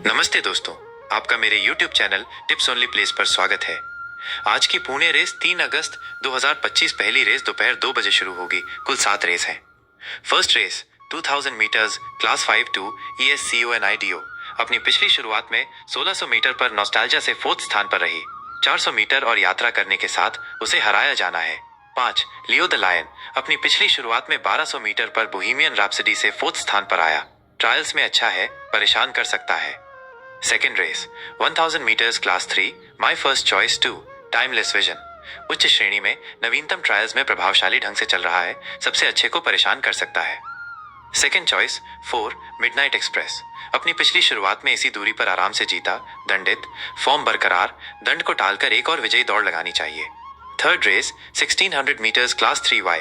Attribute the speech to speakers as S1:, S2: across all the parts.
S1: नमस्ते दोस्तों, आपका मेरे YouTube channel tips only place पर स्वागत है। आज की पुणे रेस 3 अगस्त 2025 पहली रेस दोपहर 2 बजे शुरू होगी। कुल 7 रेस हैं। First race 2000 metres class 5 two ESCONIDO अपनी पिछली शुरुआत में 1600 मीटर पर नॉस्टैल्जिया से 4th स्थान पर रही। 400 मीटर और यात्रा करने के साथ उसे हराया जाना है। 5 लियो द लायन अपनी पिछली शुरुआत में 1200 मीटर पर बोहेमियन रैप्सोडी से 4th स्थान पर आया। ट्रायल्स में अच्छा है, परेशान कर सकता है। Second race 1000 metres class 3 my first choice 2 timeless vision उच्च श्रेणी में नवीनतम ट्रायल्स में प्रभावशाली ढंग से चल रहा है, सबसे अच्छे को परेशान कर सकता है। सेकेंड चॉइस 4 मिडनाइट एक्सप्रेस अपनी पिछली शुरुआत में इसी दूरी पर आराम से जीता, दंडित, फॉर्म बरकरार, दंड को टालकर एक और विजयी दौड़ लगानी चाहिए। Third race 1600 metres class 3Y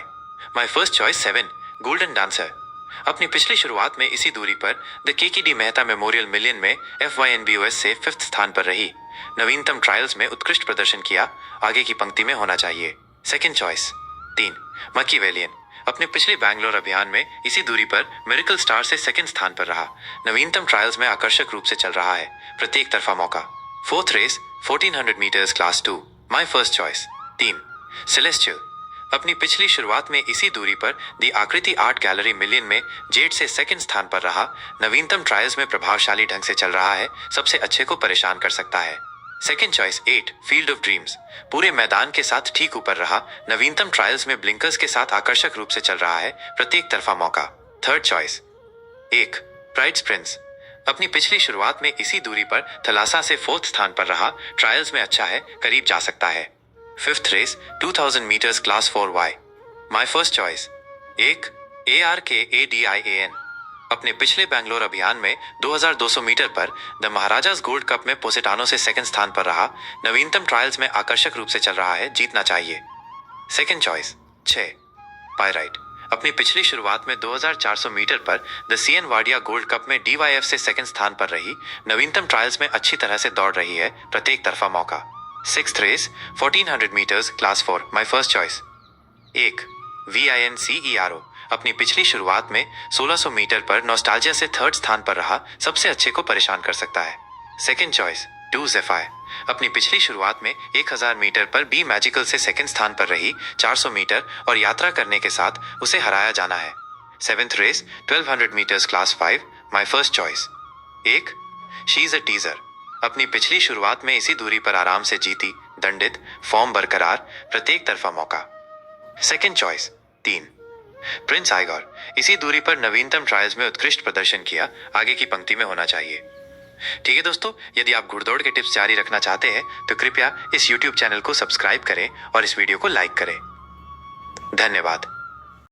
S1: my first choice 7 golden dancer अपनी पिछली शुरुआत में इसी दूरी पर the KKD Mehta memorial million में FYNBOS से 5th स्थान पर रही। नवीनतम ट्रायल्स में उत्कृष्ट प्रदर्शन किया, आगे की पंक्ति में होना चाहिए। सेकेंड चॉइस 3 मकीवेलियन अपने पिछले बैंगलोर अभियान में इसी दूरी पर मिरेकल स्टार से 2nd स्थान पर रहा। नवीनतम ट्रायल्स में आकर्षक रूप से चल रहा है, प्रत्येक तरफा मौका। Fourth race 1400 metres class 2 my first choice 3 celestial अपनी पिछली शुरुआत में इसी दूरी पर the Aakriti art gallery million में जेट से 2nd स्थान पर रहा। नवीनतम ट्रायल्स में प्रभावशाली ढंग से चल रहा है, सबसे अच्छे को परेशान कर सकता है। Second choice 8 field of dreams पूरे मैदान के साथ ठीक ऊपर रहा। नवीनतम ट्रायल्स में ब्लिंकर्स के साथ आकर्षक रूप से चल रहा है, प्रत्येक तरफा मौका। थर्ड चॉइस 1 प्राइड प्रिंस अपनी पिछली शुरुआत में इसी दूरी पर थलासा से 4th स्थान पर रहा। ट्रायल्स में अच्छा है, करीब जा सकता है। Fifth race 2000 metres class 4Y my first choice 1 ARKADIAN अपने पिछले बैंगलोर अभियान में 2200 मीटर पर द महाराजास गोल्ड कप में पोसेटानो से 2nd स्थान पर रहा। नवीनतम ट्रायल्स में आकर्षक रूप से चल रहा है, जीतना चाहिए। सेकेंड चॉइस 6 पायराइट अपनी पिछली शुरुआत में 2400 मीटर पर the CN Wadia gold cup में DYF से 2nd स्थान पर रही। नवीनतम ट्रायल्स में अच्छी तरह से दौड़ रही है, प्रत्येक तरफा मौका। Sixth race 1400 metres class 4 my first choice 1 VINCERO अपनी पिछली शुरुआत में 1600 मीटर पर नॉस्टैल्जिया से 3rd स्थान पर रहा, सबसे अच्छे को परेशान कर सकता है। सेकेंड चॉइस 2 ज़ेफायर अपनी पिछली शुरुआत में 1000 मीटर पर बी मैजिकल से 2nd स्थान पर रही। 400 मीटर और यात्रा करने के साथ उसे हराया जाना है। Seventh race 1200 metres class 5 my first choice 1 she is a teaser अपनी पिछली शुरुआत में इसी दूरी पर आराम से जीती, दंडित, फॉर्म बरकरार, प्रत्येक तरफा मौका। सेकेंड चॉइस 3 प्रिंस आइगोर इसी दूरी पर नवीनतम ट्रायल्स में उत्कृष्ट प्रदर्शन किया, आगे की पंक्ति में होना चाहिए। ठीक है दोस्तों, यदि आप घुड़दौड़ के टिप्स जारी रखना चाहते हैं तो कृपया इस YouTube चैनल को सब्सक्राइब करें और इस वीडियो को लाइक करें। धन्यवाद।